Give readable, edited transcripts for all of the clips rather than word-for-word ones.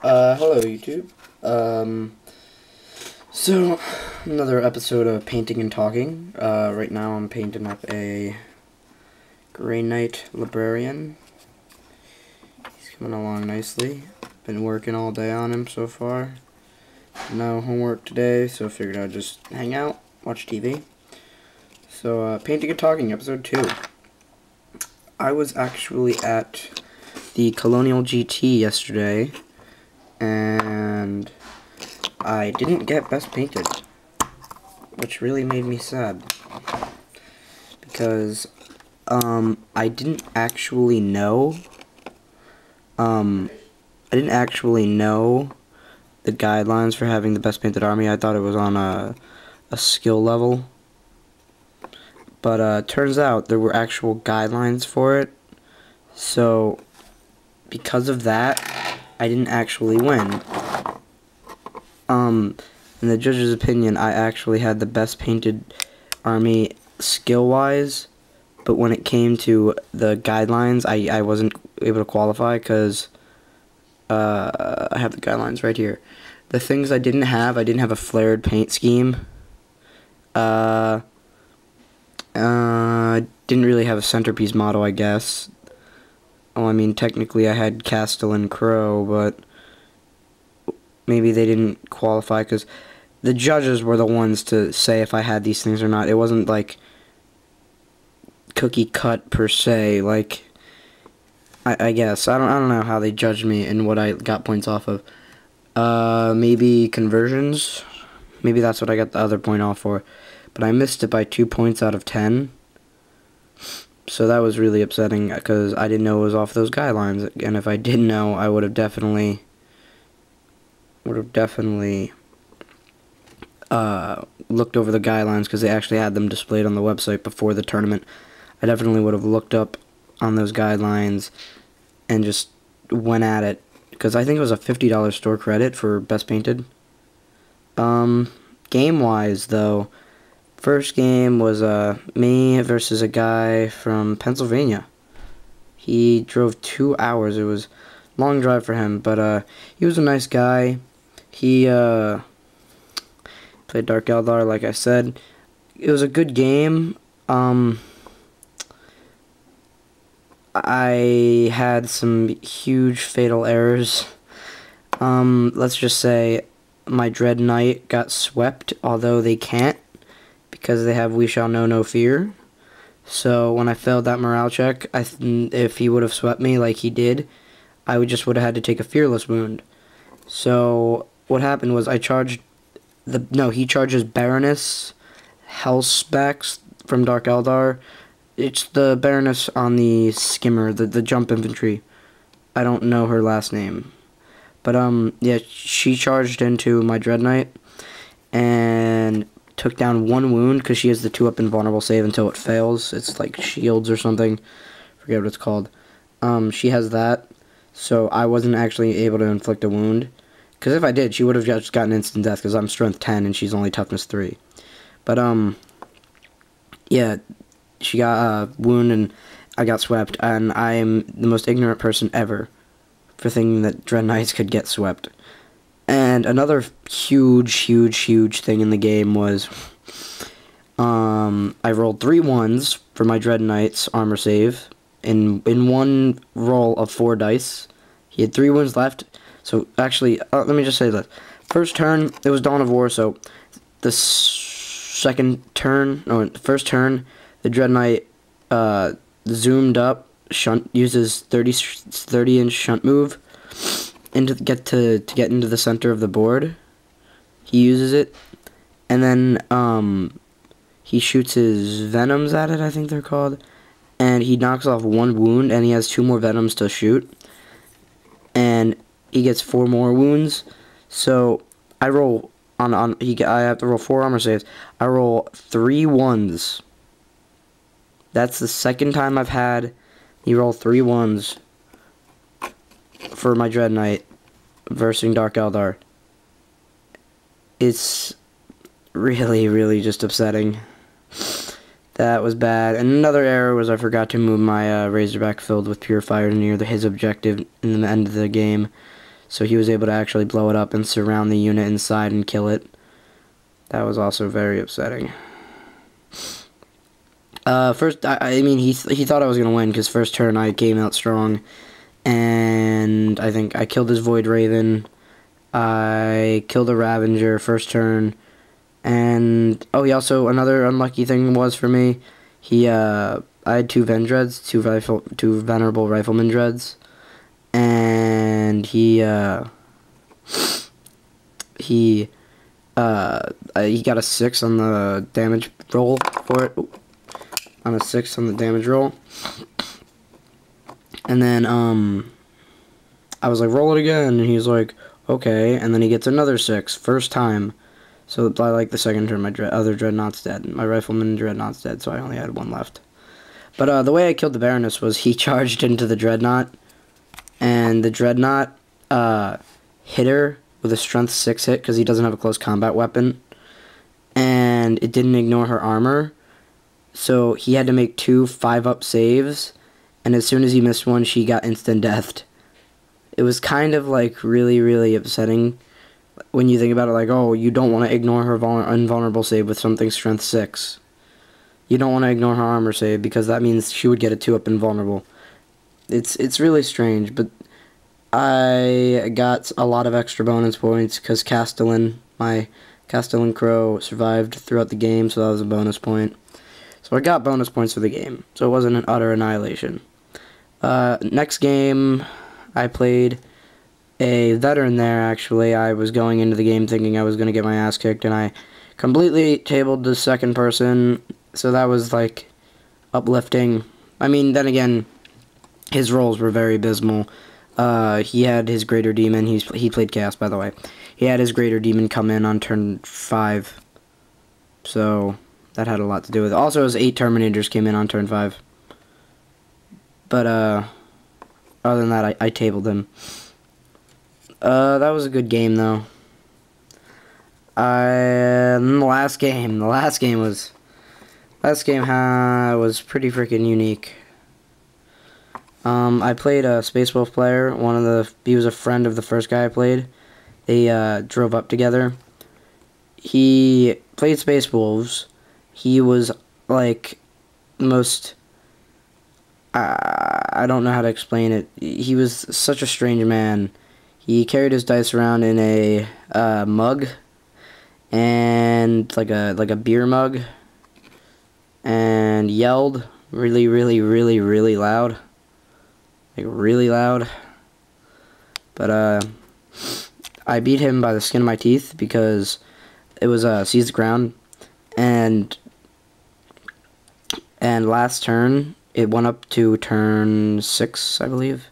Hello YouTube. So, another episode of Painting and Talking. Right now I'm painting up a Grey Knight Librarian. He's coming along nicely. Been working all day on him so far. No homework today, so I figured I'd just hang out, watch TV. So, Painting and Talking, episode 2. I was actually at the Colonial GT yesterday, and I didn't get Best Painted, which really made me sad, because I didn't actually know the guidelines for having the Best Painted Army. I thought it was on a skill level, but turns out there were actual guidelines for it, so because of that I didn't actually win. In the judge's opinion, I actually had the best painted army skill-wise, but when it came to the guidelines, I wasn't able to qualify because I have the guidelines right here. The things I didn't have a flared paint scheme. I didn't really have a centerpiece model, I guess. Oh, I mean, technically I had Castellan Crow, but maybe they didn't qualify because the judges were the ones to say if I had these things or not. It wasn't like cookie cut per se. Like, I guess I don't know how they judged me and what I got points off of. Maybe conversions. Maybe that's what I got the other point off for. But I missed it by 2 points out of 10. So that was really upsetting because I didn't know it was off those guidelines. And if I did know, I would have definitely looked over the guidelines because they actually had them displayed on the website before the tournament. I definitely would have looked up on those guidelines and just went at it because I think it was a $50 store credit for Best Painted. Game-wise, though, first game was me versus a guy from Pennsylvania. He drove 2 hours. It was a long drive for him, but he was a nice guy. He played Dark Eldar, like I said. It was a good game. I had some huge fatal errors. Let's just say my Dread Knight got swept, although they can't, because they have We Shall Know No Fear. So when I failed that morale check, if he would have swept me like he did, I would have had to take a Fearless wound. So what happened was he charges Baroness Hellspecs from Dark Eldar. It's the Baroness on the skimmer, the jump infantry. I don't know her last name. But yeah, she charged into my Dread Knight and took down 1 wound because she has the 2-up invulnerable save until it fails. It's like shields or something. Forget what it's called. She has that, so I wasn't actually able to inflict a wound. Because if I did, she would have just gotten instant death because I'm strength 10 and she's only toughness 3. But, yeah, she got a wound and I got swept. And I am the most ignorant person ever for thinking that Dread Knights could get swept. And another huge thing in the game was I rolled 3 1s for my Dread Knight's armor save in one roll of 4 dice. He had 3 wounds left. So actually, let me just say this. First turn, it was Dawn of War, so the first turn, the Dread Knight zoomed up, uses 30-inch shunt move to get into the center of the board. He uses it, and then he shoots his venoms at it, I think they're called, and he knocks off 1 wound, and he has 2 more venoms to shoot, and he gets 4 more wounds. So I roll I have to roll 4 armor saves. I roll 3 1s. That's the second time I've had he roll 3 1s for my Dread Knight versus Dark Eldar. It's really just upsetting. That was bad. And another error was I forgot to move my Razorback filled with Purifier near his objective in the end of the game. so he was able to actually blow it up and surround the unit inside and kill it. That was also very upsetting. First, I mean, he thought I was going to win, because first turn I came out strong, and I think I killed his Void Raven, I killed a Ravager first turn, and, oh, he also, another unlucky thing was for me, I had 2 Ven Dreads, 2 Venerable Rifleman Dreads, and he got a 6 on the damage roll for it. On a 6 on the damage roll. And then, I was like, roll it again, and he's like, okay, and then he gets another 6, first time. So by, like, the second turn, my other Dreadnought's dead. My Rifleman Dreadnought's dead, so I only had 1 left. But, the way I killed the Baroness was he charged into the Dreadnought, and the Dreadnought, hit her with a Strength 6 hit, because he doesn't have a close combat weapon, and it didn't ignore her armor. So he had to make 2 5-up saves, and as soon as he missed one, she got instant deathed. It was kind of like really, really upsetting when you think about it, like, oh, you don't want to ignore her invulnerable save with something strength 6. You don't want to ignore her armor save, because that means she would get a 2-up invulnerable. It's really strange, but I got a lot of extra bonus points because Castellan, my Castellan Crow, survived throughout the game, so that was a bonus point. So I got bonus points for the game, so it wasn't an utter annihilation. Next game, I played a veteran there, actually. I was going into the game thinking I was going to get my ass kicked, and I completely tabled the second person, so that was, like, uplifting. I mean, then again, his rolls were very abysmal. He had his Greater Demon, he played Chaos, by the way. He had his Greater Demon come in on turn 5, so that had a lot to do with it. Also, his 8 Terminators came in on turn 5. But, other than that, I tabled him. That was a good game, though. The last game was pretty freaking unique. I played a Space Wolf player. He was a friend of the first guy I played. They, drove up together. He played Space Wolves. He was, like, the most, I don't know how to explain it. He was such a strange man. He carried his dice around in a, mug, and, like a beer mug, and yelled really, really, really, really loud. Like, really loud. But, I beat him by the skin of my teeth, because it was, Seize the Ground, and last turn, it went up to turn 6, I believe.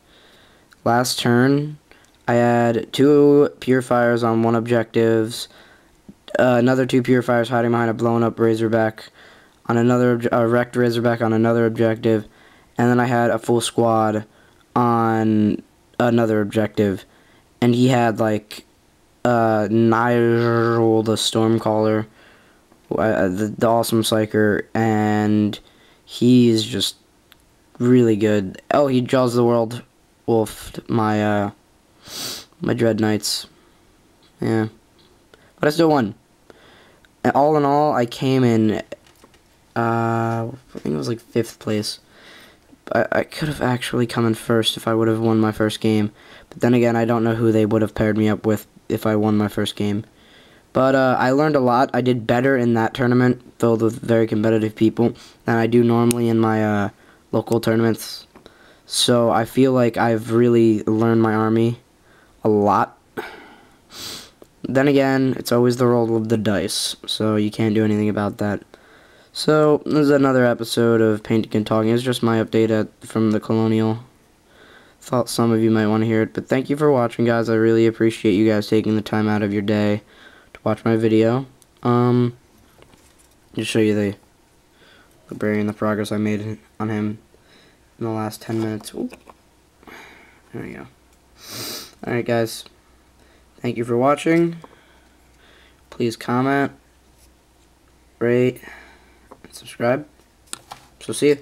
Last turn, I had 2 Purifiers on 1 objectives, another 2 Purifiers hiding behind a blown up Razorback on another, wrecked Razorback on another objective, and then I had a full squad on another objective, and he had, like, Nigel the Stormcaller, the awesome Psyker, and he's just really good. Oh, he Jaws the World wolfed my, my Dread Knights. Yeah. But I still won. And all in all, I came in, I think it was like 5th place. I could have actually come in first if I would have won my first game. But then again, I don't know who they would have paired me up with if I won my first game. But I learned a lot. I did better in that tournament, filled with very competitive people, than I do normally in my local tournaments. So I feel like I've really learned my army a lot. Then again, it's always the roll of the dice, so you can't do anything about that. So, this is another episode of Painting and Talking. It's just my update from the Colonial. Thought some of you might want to hear it, but thank you for watching, guys. I really appreciate you guys taking the time out of your day to watch my video. Just show you the librarian, the progress I made on him in the last 10 minutes. Ooh. There we go. Alright, guys. Thank you for watching. Please comment, rate, and subscribe. So see you.